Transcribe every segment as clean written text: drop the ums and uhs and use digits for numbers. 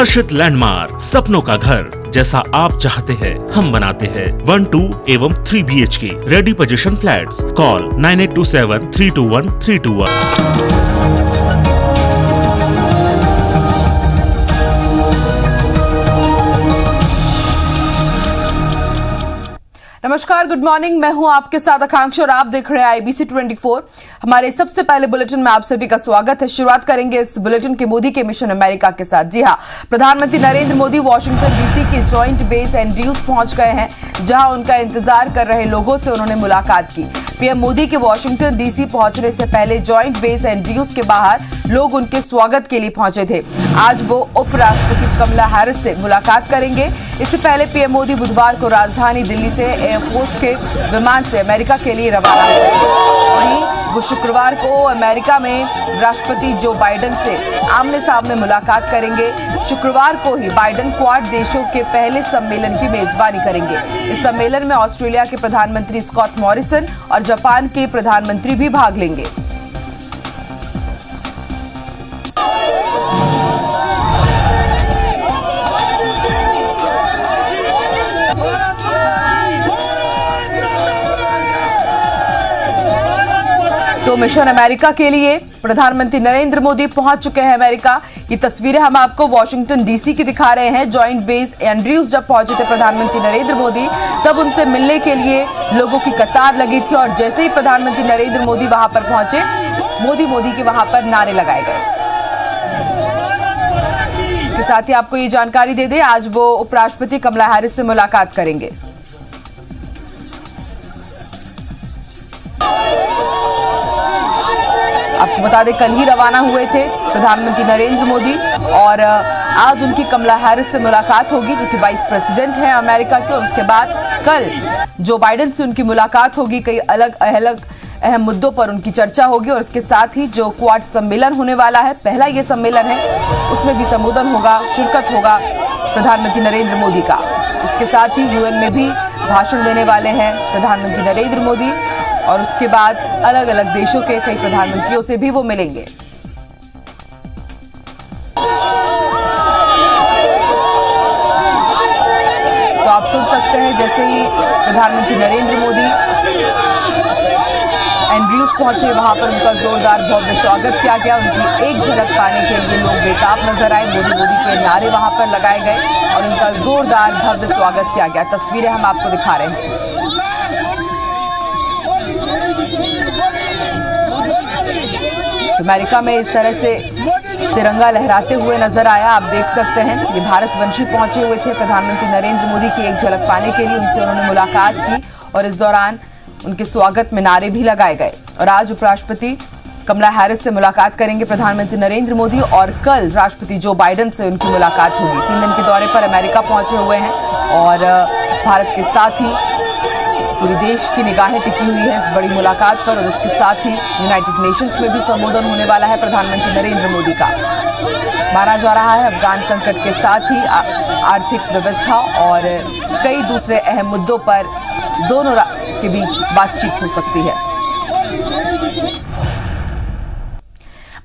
हर्षित landmark, सपनों का घर जैसा आप चाहते हैं हम बनाते हैं। 1, 2 एवं 3 BHK ready position flats. Call 9827 321 321। नमस्कार, गुड मॉर्निंग। मैं हूं आपके साथ आकांक्षा और आप देख रहे हैं IBC 24। हमारे सबसे पहले बुलेटिन में आप सभी का स्वागत है। शुरुआत करेंगे इस बुलेटिन के मोदी के मिशन अमेरिका के साथ। जी हां, प्रधानमंत्री नरेंद्र मोदी वॉशिंगटन DC के जॉइंट बेस एंड्रयूज पहुंच गए हैं, जहां उनका इंतजार कर रहे लोगों से उन्होंने मुलाकात की। पीएम मोदी के वॉशिंगटन DC पहुंचने से पहले जॉइंट बेस एंड्रयूज के बाहर लोग उनके स्वागत के लिए पहुंचे थे। आज वो उपराष्ट्रपति कमला हैरिस से मुलाकात करेंगे। इससे पहले पीएम मोदी बुधवार को राजधानी दिल्ली से एयरफोर्स के विमान से अमेरिका के लिए रवाना हुए। वहीं वो शुक्रवार को अमेरिका में राष्ट्रपति जो बाइडेन से आमने सामने मुलाकात करेंगे। शुक्रवार को ही बाइडेन क्वाड देशों के पहले सम्मेलन की मेजबानी करेंगे। इस सम्मेलन में ऑस्ट्रेलिया के प्रधानमंत्री स्कॉट मॉरिसन और जापान के प्रधानमंत्री भी भाग लेंगे। तो मिशन अमेरिका के लिए प्रधानमंत्री नरेंद्र मोदी पहुंच चुके हैं अमेरिका। ये तस्वीरें हम आपको वॉशिंगटन DC की दिखा रहे हैं। जॉइंट बेस एंड्रयूज जब पहुंचे थे प्रधानमंत्री नरेंद्र मोदी, तब उनसे मिलने के लिए लोगों की कतार लगी थी और जैसे ही प्रधानमंत्री नरेंद्र मोदी वहां पर पहुंचे, मोदी के वहां पर नारे लगाए गए। इसके साथ ही आपको ये जानकारी दे दें, आज वो उपराष्ट्रपति कमला हैरिस से मुलाकात करेंगे। आपको बता दें, कल ही रवाना हुए थे प्रधानमंत्री नरेंद्र मोदी और आज उनकी कमला हैरिस से मुलाकात होगी, जो कि वाइस प्रेसिडेंट हैं अमेरिका के। और उसके बाद कल जो बाइडेन से उनकी मुलाकात होगी। कई अलग अहम मुद्दों पर उनकी चर्चा होगी और इसके साथ ही जो क्वाड सम्मेलन होने वाला है, पहला ये सम्मेलन है, उसमें भी संबोधन होगा, शिरकत होगा प्रधानमंत्री नरेंद्र मोदी का। इसके साथ ही UN में भी भाषण देने वाले हैं प्रधानमंत्री नरेंद्र मोदी और उसके बाद अलग अलग देशों के कई प्रधानमंत्रियों से भी वो मिलेंगे। तो आप सुन सकते हैं, जैसे ही प्रधानमंत्री नरेंद्र मोदी एंड्रयूज पहुंचे, वहां पर उनका जोरदार भव्य स्वागत किया गया। उनकी एक झलक पाने के लिए लोग बेताब नजर आए। मोदी के नारे वहां पर लगाए गए और उनका जोरदार भव्य स्वागत किया गया। तस्वीरें हम आपको दिखा रहे हैं। अमेरिका में इस तरह से तिरंगा लहराते हुए नजर आया, आप देख सकते हैं। ये भारतवंशी पहुंचे हुए थे प्रधानमंत्री नरेंद्र मोदी की एक झलक पाने के लिए। उनसे उन्होंने मुलाकात की और इस दौरान उनके स्वागत में नारे भी लगाए गए। और आज उपराष्ट्रपति कमला हैरिस से मुलाकात करेंगे प्रधानमंत्री नरेंद्र मोदी और कल राष्ट्रपति जो बाइडेन से उनकी मुलाकात होगी। 3 दिन के दौरे पर अमेरिका पहुंचे हुए हैं और भारत के साथ ही पूरी देश की निगाहें टिकी हुई है इस बड़ी मुलाकात पर। और इसके साथ ही यूनाइटेड नेशंस में भी संबोधन होने वाला है प्रधानमंत्री नरेंद्र मोदी का। माना जा रहा है अफगान संकट के साथ ही आर्थिक व्यवस्था और कई दूसरे अहम मुद्दों पर दोनों के बीच बातचीत हो सकती है।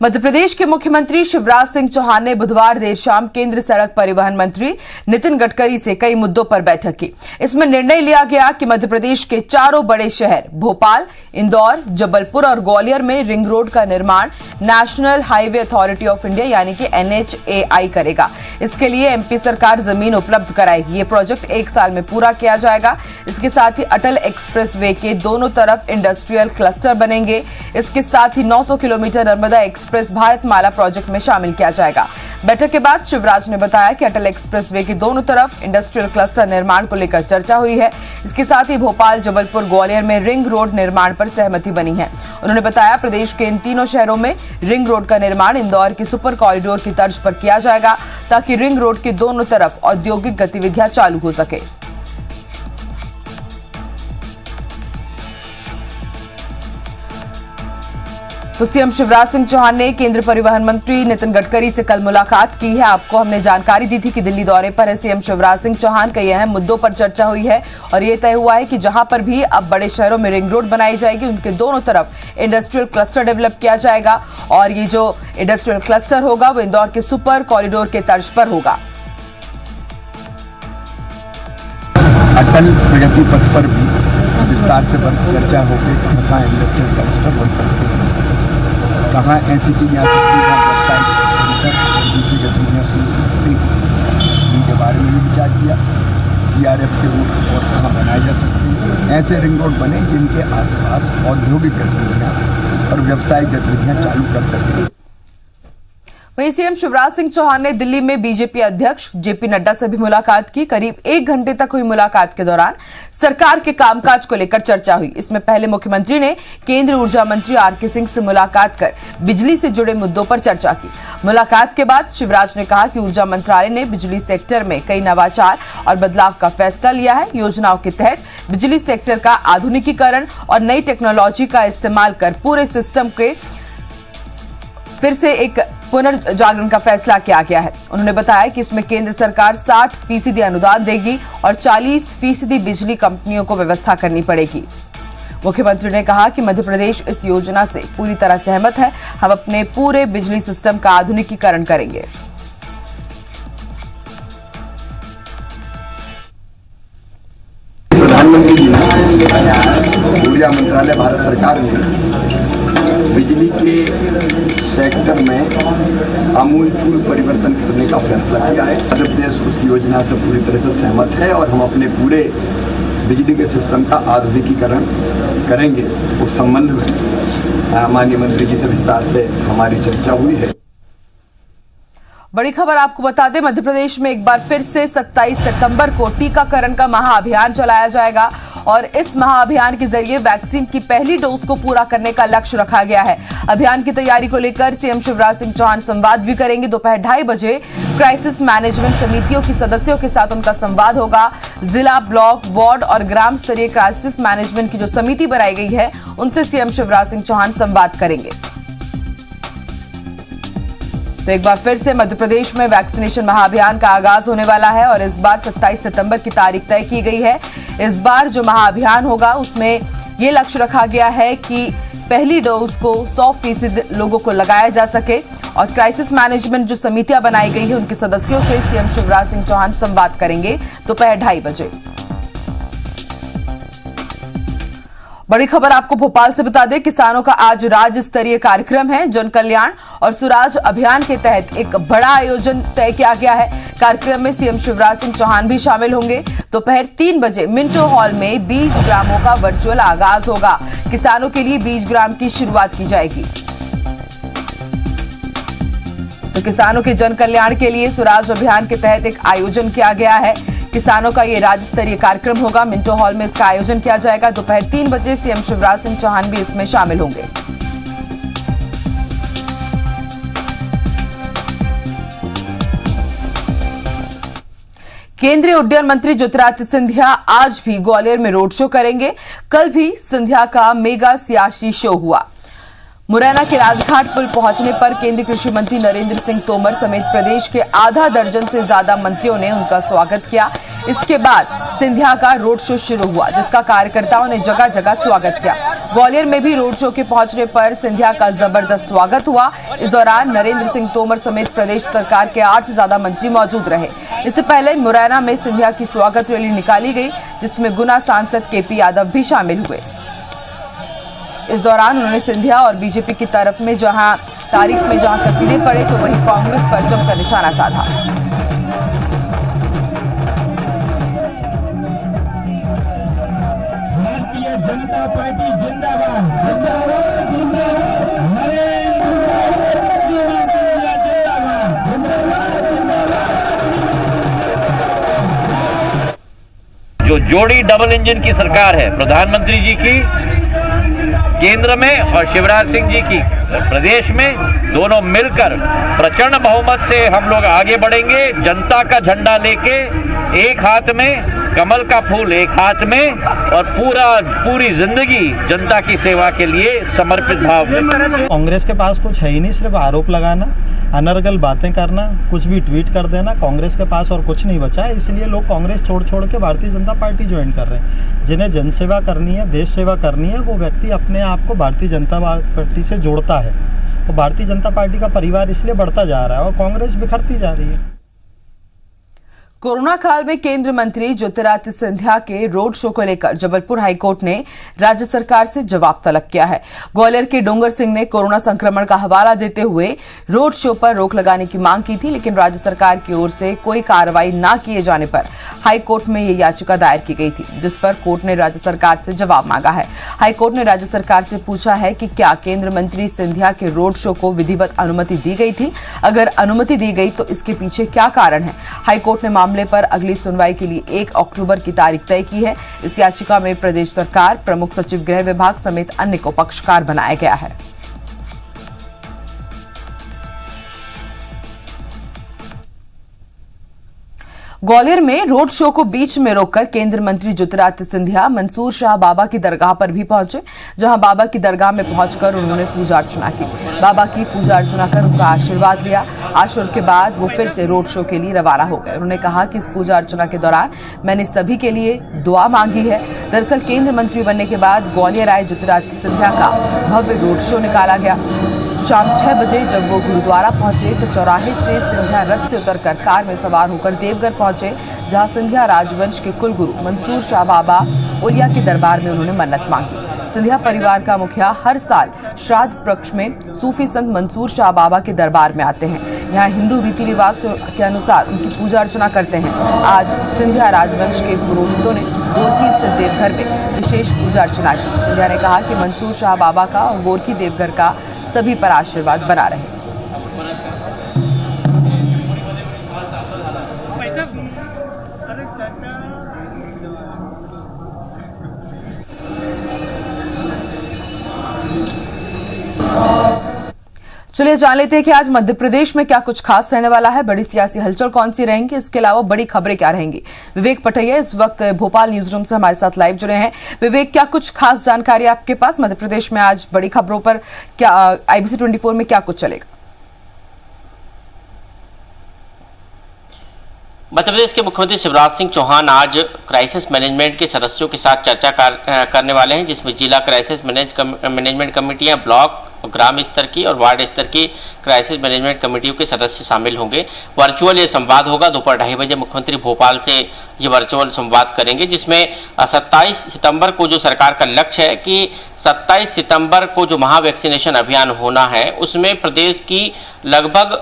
मध्य प्रदेश के मुख्यमंत्री शिवराज सिंह चौहान ने बुधवार देर शाम केंद्र सड़क परिवहन मंत्री नितिन गडकरी से कई मुद्दों पर बैठक की। इसमें निर्णय लिया गया कि मध्य प्रदेश के 4 बड़े शहर भोपाल, इंदौर, जबलपुर और ग्वालियर में रिंग रोड का निर्माण national highway authority of India यानी कि NHAI करेगा। इसके लिए MP सरकार जमीन उपलब्ध कराएगी। ये प्रोजेक्ट 1 साल में पूरा किया जाएगा। इसके साथ ही अटल एक्सप्रेस वे के दोनों तरफ इंडस्ट्रियल क्लस्टर बनेंगे। इसके साथ ही 900 kilometre Narmada express Bharatmala project में शामिल किया जाएगा। बैठक के बाद शिवराज ने बताया कि अटल एक्सप्रेस वे के दोनों तरफ इंडस्ट्रियल क्लस्टर निर्माण को लेकर चर्चा हुई है। इसके साथ ही भोपाल, जबलपुर, ग्वालियर में रिंग रोड निर्माण पर सहमति बनी है। उन्होंने बताया प्रदेश के इन तीनों शहरों में रिंग रोड का निर्माण इंदौर के सुपर कॉरिडोर की तर्ज पर किया जाएगा, ताकि रिंग रोड के दोनों तरफ औद्योगिक गतिविधियां चालू हो सके। तो सीएम शिवराज सिंह चौहान ने केंद्रीय परिवहन मंत्री नितिन गडकरी से कल मुलाकात की है। आपको हमने जानकारी दी थी कि दिल्ली दौरे पर है सीएम शिवराज सिंह चौहान। कई अहम मुद्दों पर चर्चा हुई है और ये तय हुआ है कि जहां पर भी अब बड़े शहरों में रिंग रोड बनाई जाएगी, उनके दोनों तरफ इंडस्ट्रियल क्लस्टर डेवलप किया जाएगा और ये जो इंडस्ट्रियल क्लस्टर होगा वो इंदौर के सुपर कॉरिडोर के तर्ज पर होगा। अटल प्रगति पथ पर भी विस्तार से चर्चा होकर कहाँ इंडस्ट्रियल क्लस्टर बन सकते हैं, कहाँ ऐसी चीजें आ सकती हैं व्यवसायिक दूसरी गतिविधियाँ शुरू हो सकती हैं, इनके बारे में भी विचार किया। CRF के रूट और कहाँ बनाए जा सकते हैं, ऐसे रिंग रोड बने जिनके आसपास औद्योगिक गतिविधियाँ और व्यावसायिक गतिविधियाँ चालू कर सकें। वहीं सीएम शिवराज सिंह चौहान ने दिल्ली में बीजेपी अध्यक्ष जेपी नड्डा से भी मुलाकात की। करीब 1 घंटे तक हुई मुलाकात के दौरान सरकार के कामकाज को लेकर चर्चा हुई। इसमें पहले मुख्यमंत्री ने केंद्रीय ऊर्जा मंत्री आरके सिंह से मुलाकात कर बिजली से जुड़े मुद्दों पर चर्चा की। मुलाकात के बाद शिवराज ने कहा कि ऊर्जा मंत्रालय ने बिजली सेक्टर में कई नवाचार और बदलाव का फैसला लिया है। योजनाओं के तहत बिजली सेक्टर का आधुनिकीकरण और नई टेक्नोलॉजी का इस्तेमाल कर पूरे सिस्टम के फिर से एक पुनर्जागरण का फैसला किया गया है। उन्होंने बताया कि इसमें केंद्र सरकार 60% अनुदान देगी और 40% बिजली कंपनियों को व्यवस्था करनी पड़ेगी। मुख्यमंत्री ने कहा कि मध्य प्रदेश इस योजना से पूरी तरह सहमत है। हम अपने पूरे बिजली सिस्टम का आधुनिकीकरण करेंगे। प्रधानमंत्री जी ऊर्जा मंत्रालय भारत सरकार ने बिजली के सेक्टर में आमूलचूल परिवर्तन करने का फैसला किया है। मध्य प्रदेश उस योजना से पूरी तरह से सहमत है और हम अपने पूरे बिजली के सिस्टम का आधुनिकीकरण करेंगे। उस संबंध में माननीय मंत्री जी से विस्तार से हमारी चर्चा हुई है। बड़ी खबर आपको बता दें, मध्य प्रदेश में एक बार फिर से 27 सितंबर को टीकाकरण का महाअभियान चलाया जाएगा और इस महाअभियान के जरिए वैक्सीन की पहली डोज को पूरा करने का लक्ष्य रखा गया है। अभियान की तैयारी को लेकर सीएम शिवराज सिंह चौहान संवाद भी करेंगे। दोपहर 2:30 बजे क्राइसिस मैनेजमेंट समितियों के सदस्यों के साथ उनका संवाद होगा। जिला, ब्लॉक, वार्ड और ग्राम स्तरीय क्राइसिस मैनेजमेंट की जो समिति बनाई गई है उनसे सीएम शिवराज सिंह चौहान संवाद करेंगे। तो एक बार फिर से मध्य प्रदेश में वैक्सीनेशन महाअभियान का आगाज होने वाला है और इस बार 27 सितंबर की तारीख तय की गई है। इस बार जो महाअभियान होगा उसमें ये लक्ष्य रखा गया है कि पहली डोज को 100% लोगों को लगाया जा सके और क्राइसिस मैनेजमेंट जो समितियां बनाई गई है उनके सदस्यों से सीएम शिवराज सिंह चौहान संवाद करेंगे दोपहर 2:30 बजे। बड़ी खबर आपको भोपाल से बता दें, किसानों का आज राज्य स्तरीय कार्यक्रम है। जन कल्याण और सुराज अभियान के तहत एक बड़ा आयोजन तय किया गया है। कार्यक्रम में सीएम शिवराज सिंह चौहान भी शामिल होंगे। दोपहर 3 बजे मिंटो हॉल में बीज ग्रामों का वर्चुअल आगाज होगा। किसानों के लिए बीज ग्राम की शुरुआत की जाएगी। तो किसानों के जन कल्याण के लिए सुराज अभियान के तहत एक आयोजन किया गया है। किसानों का ये राज्य स्तरीय कार्यक्रम होगा। मिंटो हॉल में इसका आयोजन किया जाएगा। दोपहर 3 बजे सीएम शिवराज सिंह चौहान भी इसमें शामिल होंगे। केंद्रीय उड्डयन मंत्री ज्योतिरादित्य सिंधिया आज भी ग्वालियर में रोड शो करेंगे। कल भी सिंधिया का मेगा सियासी शो हुआ। मुरैना के राजघाट पुल पहुंचने पर केंद्रीय कृषि मंत्री नरेंद्र सिंह तोमर समेत प्रदेश के आधा दर्जन से ज्यादा मंत्रियों ने उनका स्वागत किया। इसके बाद सिंधिया का रोड शो शुरू हुआ, जिसका कार्यकर्ताओं ने जगह जगह स्वागत किया। ग्वालियर में भी रोड शो के पहुंचने पर सिंधिया का जबरदस्त स्वागत हुआ। इस दौरान नरेंद्र सिंह तोमर समेत प्रदेश सरकार के 8 से ज्यादा मंत्री मौजूद रहे। इससे पहले मुरैना में सिंधिया की स्वागत रैली निकाली गई, जिसमें गुना सांसद केपी यादव भी शामिल हुए। इस दौरान उन्होंने सिंधिया और बीजेपी की तरफ में जहां तारीफ में जहां कसीदे पड़े तो वहीं कांग्रेस पर जमकर निशाना साधा। भारतीय जनता पार्टी जिंदाबाद, जिंदाबाद, जिंदाबाद, जो जोड़ी डबल इंजन की सरकार है, प्रधानमंत्री जी की केंद्र में और शिवराज सिंह जी की प्रदेश में, दोनों मिलकर प्रचंड बहुमत से हम लोग आगे बढ़ेंगे। जनता का झंडा लेके एक हाथ में कमल का फूल एक हाथ में और पूरी जिंदगी जनता की सेवा के लिए समर्पित भाव में। कांग्रेस के पास कुछ है ही नहीं, सिर्फ आरोप लगाना, अनर्गल बातें करना, कुछ भी ट्वीट कर देना। कांग्रेस के पास और कुछ नहीं बचा है, इसलिए लोग कांग्रेस छोड़ के भारतीय जनता पार्टी ज्वाइन कर रहे हैं। जिन्हें जनसेवा करनी है, देश सेवा करनी है, वो व्यक्ति अपने आप को भारतीय जनता पार्टी से जोड़ता है। तो भारतीय जनता पार्टी का परिवार इसलिए बढ़ता जा रहा है और कांग्रेस बिखरती जा रही है। कोरोना काल में केंद्रीय मंत्री ज्योतिरादित्य सिंधिया के रोड शो को लेकर जबलपुर हाईकोर्ट ने राज्य सरकार से जवाब तलब किया है। ग्वालियर के डोंगर सिंह ने कोरोना संक्रमण का हवाला देते हुए रोड शो पर रोक लगाने की मांग की थी, लेकिन राज्य सरकार की ओर से कोई कार्रवाई न किए जाने पर हाईकोर्ट में यह याचिका दायर की गई थी, जिस पर कोर्ट ने राज्य सरकार से जवाब मांगा है। हाईकोर्ट ने राज्य सरकार से पूछा है कि क्या केंद्रीय मंत्री सिंधिया के रोड शो को विधिवत अनुमति दी गई थी? अगर अनुमति दी गई तो इसके पीछे क्या कारण है? हाईकोर्ट ने मामले पर अगली सुनवाई के लिए 1 अक्टूबर की तारीख तय की है। इस याचिका में प्रदेश सरकार, प्रमुख सचिव गृह विभाग समेत अन्य को पक्षकार बनाया गया है। ग्वालियर में रोड शो को बीच में रोककर केंद्रीय मंत्री ज्योतिरादित्य सिंधिया मंसूर शाह बाबा की दरगाह पर भी पहुंचे, जहां बाबा की दरगाह में पहुंचकर उन्होंने पूजा अर्चना की। बाबा की पूजा अर्चना कर उनका आशीर्वाद लिया। आशीर्वाद के बाद वो फिर से रोड शो के लिए रवाना हो गए। उन्होंने कहा कि इस पूजा अर्चना के दौरान मैंने सभी के लिए दुआ मांगी है। दरअसल केंद्रीय मंत्री बनने के बाद ग्वालियर आए ज्योतिरादित्य सिंधिया का भव्य रोड शो निकाला गया। शाम 6 बजे जब वो गुरुद्वारा पहुंचे तो चौराहे से सिंधिया रथ से उतरकर कार में सवार होकर देवघर पहुंचे, जहां सिंधिया राजवंश के कुलगुरु मंसूर शाह बाबा ओलिया के दरबार में उन्होंने मन्नत मांगी। सिंधिया परिवार का मुखिया हर साल श्राद्ध पक्ष में सूफी संत मंसूर शाह बाबा के दरबार में आते हैं। यहाँ हिंदू रीति रिवाज के अनुसार उनकी पूजा अर्चना करते हैं। आज सिंधिया राजवंश के पुरोहितों ने गोरखी स्थित देवघर में विशेष पूजा अर्चना की। सिंधिया ने कहा कि मंसूर शाह बाबा का और गोरखी देवघर का सभी पर आशीर्वाद बना रहे। चलिए जान लेते हैं कि आज मध्य प्रदेश में क्या कुछ खास रहने वाला है, बड़ी सियासी हलचल कौन सी रहेंगी, इसके अलावा बड़ी खबरें क्या रहेंगी। विवेक पटैया इस वक्त भोपाल न्यूज रूम से हमारे साथ लाइव जुड़े हैं। विवेक, क्या कुछ खास जानकारी आपके पास? मध्य प्रदेश में आज बड़ी खबरों पर क्या IBC 24 में क्या कुछ चलेगा? मध्य प्रदेश के मुख्यमंत्री शिवराज सिंह चौहान आज क्राइसिस मैनेजमेंट के सदस्यों के साथ चर्चा करने वाले हैं, जिसमें जिला क्राइसिस मैनेजमेंट कमेटियां, ब्लॉक, ग्राम स्तर की और वार्ड स्तर की क्राइसिस मैनेजमेंट कमेटियों के सदस्य शामिल होंगे। वर्चुअल ये संवाद होगा। दोपहर 2:30 बजे मुख्यमंत्री भोपाल से ये वर्चुअल संवाद करेंगे, जिसमें 27 सितंबर को जो सरकार का लक्ष्य है कि 27 सितंबर को जो महावैक्सीनेशन अभियान होना है, उसमें प्रदेश की लगभग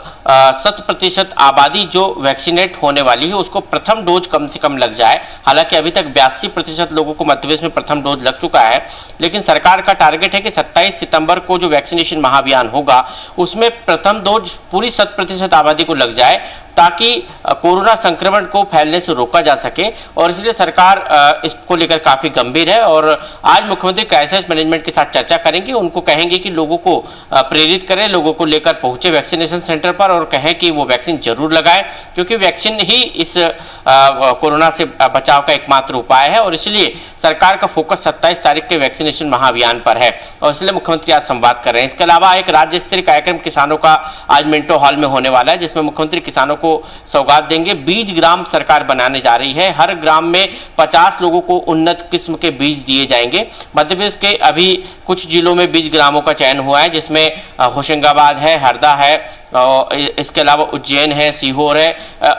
100% आबादी जो वैक्सीनेट होने वाली है उसको प्रथम डोज कम से कम लग जाए। हालांकि अभी तक 82% लोगों को मध्य प्रदेश में प्रथम डोज लग चुका है, लेकिन सरकार का टारगेट है कि 27 सितंबर को जो वैक्सीनेशन महाअभियान होगा उसमें प्रथम डोज पूरी 100% आबादी को लग जाए, ताकि कोरोना संक्रमण को फैलने से रोका जा सके। और इसलिए सरकार इसको लेकर काफ़ी गंभीर है और आज मुख्यमंत्री क्राइसिस मैनेजमेंट के साथ चर्चा करेंगे। उनको कहेंगे कि लोगों को प्रेरित करें, लोगों को लेकर पहुंचे वैक्सीनेशन सेंटर पर और कहें कि वो वैक्सीन जरूर लगाएं, क्योंकि वैक्सीन ही इस कोरोना से बचाव का एकमात्र उपाय है। और इसलिए सरकार का फोकस 27 तारीख के वैक्सीनेशन महाअभियान पर है और इसलिए मुख्यमंत्री आज संवाद कर रहे हैं। इसके अलावा एक राज्य स्तरीय कार्यक्रम किसानों का आज मिंटो हॉल में होने वाला है, जिसमें मुख्यमंत्री किसानों को सौगात देंगे। बीज ग्राम सरकार बनाने जा रही है। हर ग्राम में 50 लोगों को उन्नत किस्म के बीज दिए जाएंगे। मध्य प्रदेश के अभी कुछ जिलों में बीज ग्रामों का चयन हुआ है, जिसमें होशंगाबाद है, हरदा है, इसके अलावा उज्जैन है, सीहोर है।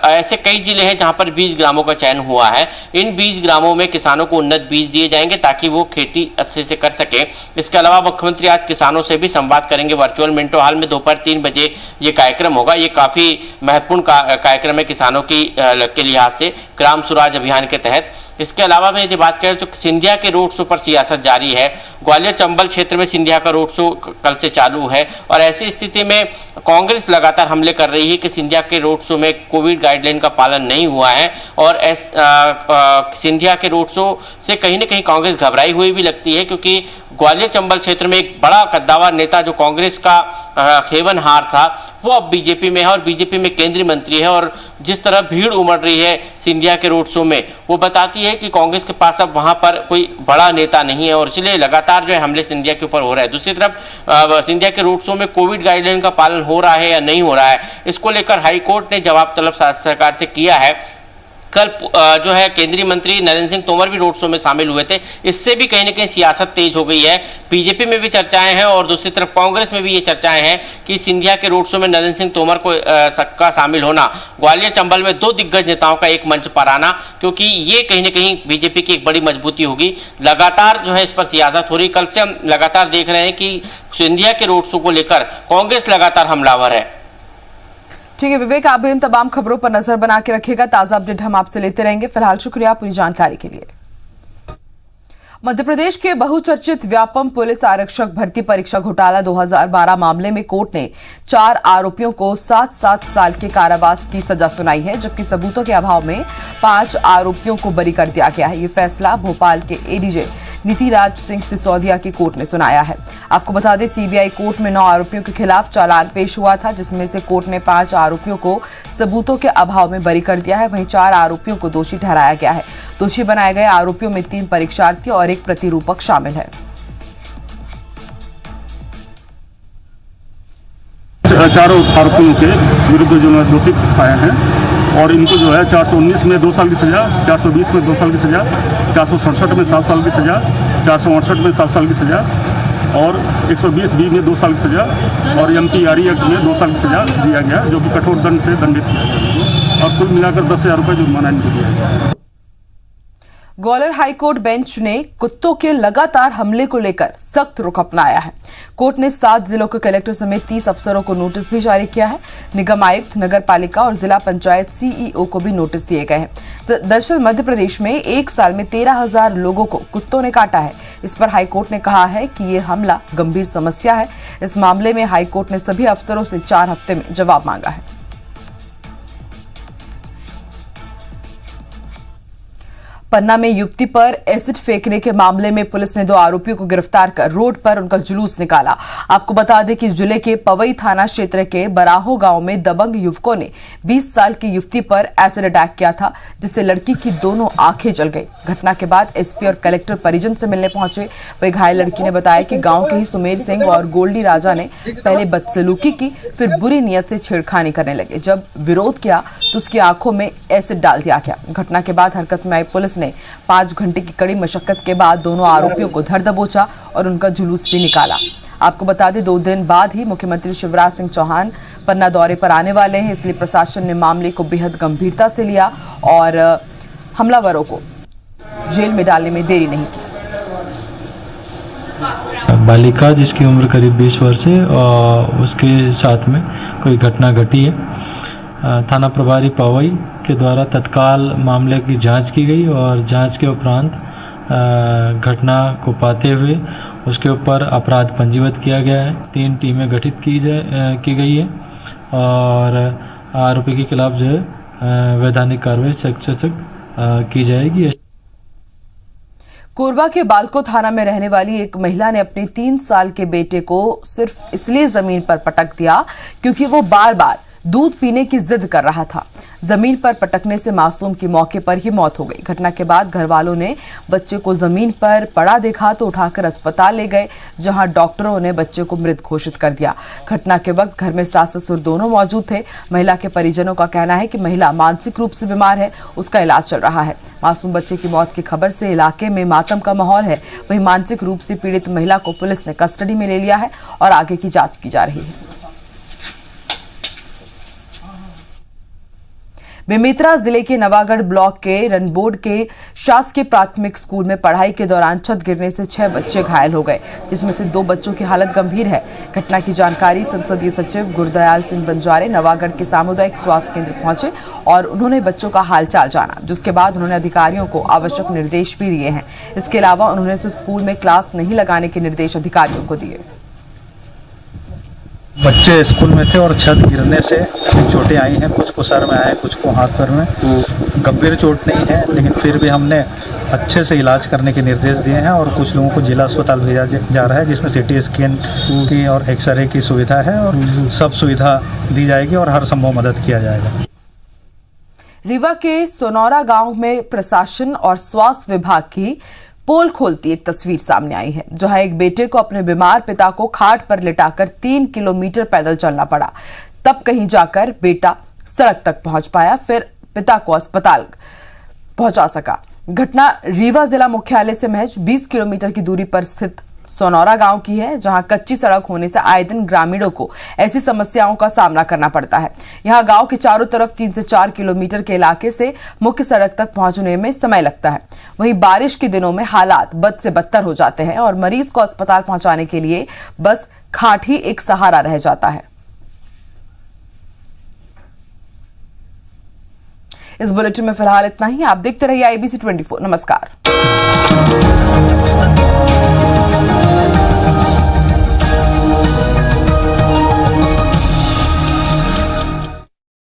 ऐसे कई जिले हैं जहां पर बीज ग्रामों का चयन हुआ है। इन बीज ग्रामों में किसानों को उन्नत बीज दिए जाएंगे ताकि वो खेती अच्छे से कर सके। इसके अलावा मुख्यमंत्री आज किसानों से भी संवाद करेंगे। वर्चुअल मिंटो हॉल में दोपहर 3 बजे ये कार्यक्रम होगा। ये काफ़ी महत्वपूर्ण कार्यक्रम है किसानों के लिहाज से ग्राम स्वराज अभियान के तहत। इसके अलावा मैं यदि बात करें तो सिंधिया के रोड शो पर सियासत जारी है। ग्वालियर चंबल क्षेत्र में सिंधिया का रोड शो कल से चालू है और ऐसी स्थिति में कांग्रेस लगातार हमले कर रही है कि सिंधिया के रोड शो में कोविड गाइडलाइन का पालन नहीं हुआ है और सिंधिया के रोड शो से कहीं ना कहीं कांग्रेस घबराई हुई भी लगती है, क्योंकि ग्वालियर चंबल क्षेत्र में एक बड़ा कद्दावर नेता जो कांग्रेस का खेवनहार था वो अब बीजेपी में है और बीजेपी में केंद्रीय मंत्री है। और जिस तरह भीड़ उमड़ रही है सिंधिया के रोड शो में, वो बताती ये है कि कांग्रेस के पास अब वहां पर कोई बड़ा नेता नहीं है और इसलिए लगातार जो है हमले सिंधिया के ऊपर हो रहा है। दूसरी तरफ सिंधिया के रोड शो में कोविड गाइडलाइन का पालन हो रहा है या नहीं हो रहा है, इसको लेकर हाईकोर्ट ने जवाब तलब सरकार से किया है। कल जो है केंद्रीय मंत्री नरेंद्र सिंह तोमर भी रोड शो में शामिल हुए थे। इससे भी कहीं ना कहीं सियासत तेज हो गई है। बीजेपी में भी चर्चाएं हैं और दूसरी तरफ कांग्रेस में भी ये चर्चाएं हैं कि सिंधिया के रोड शो में नरेंद्र सिंह तोमर को का शामिल होना, ग्वालियर चंबल में दो दिग्गज नेताओं का एक मंच पर आना, क्योंकि ये कहीं ना कहीं बीजेपी की एक बड़ी मजबूती होगी। लगातार जो है इस पर सियासत हो रही। कल से हम लगातार देख रहे हैं कि सिंधिया के रोड शो को लेकर कांग्रेस लगातार हमलावर है। ठीक है विवेक, आप भी इन तमाम खबरों पर नजर बना के रखिएगा। ताजा अपडेट हम आपसे लेते रहेंगे। फिलहाल शुक्रिया पूरी जानकारी के लिए। मध्य प्रदेश के बहुचर्चित व्यापम पुलिस आरक्षक भर्ती परीक्षा घोटाला 2012 मामले में कोर्ट ने 4 आरोपियों को 7-7 साल के कारावास की सजा सुनाई है, जबकि सबूतों के अभाव में 5 आरोपियों को बरी कर दिया गया है। ये फैसला भोपाल के एडीजे नीतिराज सिंह सिसोदिया की कोर्ट ने सुनाया है। आपको बता दें, सीबीआई कोर्ट में 9 आरोपियों के खिलाफ चालान पेश हुआ था, जिसमें से कोर्ट ने 5 आरोपियों को सबूतों के अभाव में बरी कर दिया है। वहीं 4 आरोपियों को दोषी ठहराया गया है। दोषी बनाए गए आरोपियों में 3 परीक्षार्थी और 1 प्रतिरूपक शामिल है। चारों आरोपियों के विरुद्ध जो है दोषी पाए हैं और इनको जो है 419 में 2 साल की सजा, 420 में 2 साल की सजा, 467 में 7 साल की सजा, 468 में 7 साल की सजा और 120B में 2 साल की सजा और MTRE एक्ट में 2 साल की सजा दिया गया, जो कि कठोर दंड से दंडित किया गया और कुल मिलाकर 10,000 रुपये जुर्माना इनको दिया गया। ग्वालियर हाईकोर्ट बेंच ने कुत्तों के लगातार हमले को लेकर सख्त रुख अपनाया है। कोर्ट ने 7 जिलों के कलेक्टर समेत 30 अफसरों को नोटिस भी जारी किया है। निगम आयुक्त, नगर पालिका और जिला पंचायत CEO को भी नोटिस दिए गए हैं। दरअसल मध्य प्रदेश में 1 साल में 13,000 लोगों को कुत्तों ने काटा है। इस पर हाईकोर्ट ने कहा है कि ये हमला गंभीर समस्या है। इस मामले में हाईकोर्ट ने सभी अफसरों से 4 हफ्ते में जवाब मांगा है। पन्ना में युवती पर एसिड फेंकने के मामले में पुलिस ने 2 आरोपियों को गिरफ्तार कर रोड पर उनका जुलूस निकाला। आपको बता दें कि जिले के पवई थाना क्षेत्र के बराहो गांव में दबंग युवकों ने 20 साल की युवती पर एसिड अटैक किया था, जिससे लड़की की दोनों आंखें जल गई। घटना के बाद एसपी और कलेक्टर परिजन से मिलने पहुंचे। वही घायल लड़की ने बताया कि गाँव के ही सुमेर सिंह और गोल्डी राजा ने पहले बदसलूकी की, फिर बुरी नीयत से छेड़खानी करने लगे। जब विरोध किया तो उसकी आंखों में एसिड डाल दिया गया। घटना के बाद हरकत में आई पुलिस ने 5 घंटे की कड़ी मशक्कत के बाद दोनों आरोपियों को धर दबोचा और उनका जुलूस भी निकाला। आपको बता दें 2 दिन बाद ही मुख्यमंत्री शिवराज सिंह चौहान पन्ना दौरे पर आने वाले हैं, इसलिए प्रशासन ने मामले को बेहद गंभीरता से लिया और हमलावरों को जेल में डालने में देरी नहीं की। बालिका जिसकी उम्र करीब 20 वर्ष है और उसके साथ में कोई घटना घटी है। थाना प्रभारी पवई के द्वारा तत्काल मामले की जांच की गई और जांच के उपरांत घटना को पाते हुए उसके ऊपर अपराध पंजीबद्ध किया गया है। 3 टीमें गठित की गई है और आरोपी के खिलाफ जो है वैधानिक कार्रवाई सख्त से सख्त की जाएगी। कोरबा के बालको थाना में रहने वाली एक महिला ने अपने 3 साल के बेटे को सिर्फ इसलिए जमीन पर पटक दिया क्योंकि वो बार बार दूध पीने की जिद कर रहा था। जमीन पर पटकने से मासूम की मौके पर ही मौत हो गई। घटना के बाद घर वालों ने बच्चे को जमीन पर पड़ा देखा तो उठाकर अस्पताल ले गए, जहां डॉक्टरों ने बच्चे को मृत घोषित कर दिया। घटना के वक्त घर में सास ससुर दोनों मौजूद थे। महिला के परिजनों का कहना है कि महिला मानसिक रूप से बीमार है, उसका इलाज चल रहा है। मासूम बच्चे की मौत की खबर से इलाके में मातम का माहौल है। वहीं मानसिक रूप से पीड़ित महिला को पुलिस ने कस्टडी में ले लिया है और आगे की जाँच की जा रही है। बेमेतरा जिले के नवागढ़ ब्लॉक के रनबोर्ड के शासकीय प्राथमिक स्कूल में पढ़ाई के दौरान छत गिरने से 6 बच्चे घायल हो गए, जिसमें से 2 बच्चों की हालत गंभीर है। घटना की जानकारी संसदीय सचिव गुरदयाल सिंह बंजारे नवागढ़ के सामुदायिक स्वास्थ्य केंद्र पहुंचे और उन्होंने बच्चों का हालचाल जाना, जिसके बाद उन्होंने अधिकारियों को आवश्यक निर्देश भी दिए हैं। इसके अलावा उन्होंने स्कूल में क्लास नहीं लगाने के निर्देश अधिकारियों को दिए। बच्चे स्कूल में थे और छत गिरने से चोटें आई हैं, कुछ को सर में आए, कुछ को हाथ पैर में। गंभीर चोट नहीं है, लेकिन फिर भी हमने अच्छे से इलाज करने के निर्देश दिए हैं और कुछ लोगों को जिला अस्पताल भेजा जा रहा है, जिसमें CT स्कैन की और एक्सरे की सुविधा है और सब सुविधा दी जाएगी और हर संभव मदद किया जाएगा। रीवा के सोनौरा गांव में प्रशासन और स्वास्थ्य विभाग की पोल खोलती एक तस्वीर सामने आई है, जहां एक बेटे को अपने बीमार पिता को खाट पर लिटाकर 3 किलोमीटर पैदल चलना पड़ा। तब कहीं जाकर बेटा सड़क तक पहुंच पाया, फिर पिता को अस्पताल पहुंचा सका। घटना रीवा जिला मुख्यालय से महज 20 किलोमीटर की दूरी पर स्थित सोनौरा गांव की है, जहां कच्ची सड़क होने से आए दिन ग्रामीणों को ऐसी समस्याओं का सामना करना पड़ता है। यहां गांव के चारों तरफ 3 से 4 किलोमीटर के इलाके से मुख्य सड़क तक पहुंचने में समय लगता है। वहीं बारिश के दिनों में हालात बद से बदतर हो जाते हैं और मरीज को अस्पताल पहुंचाने के लिए बस खाट ही एक सहारा रह जाता है। इस बुलेटिन में फिलहाल इतना ही। आप देखते रहिए IBC 24। नमस्कार।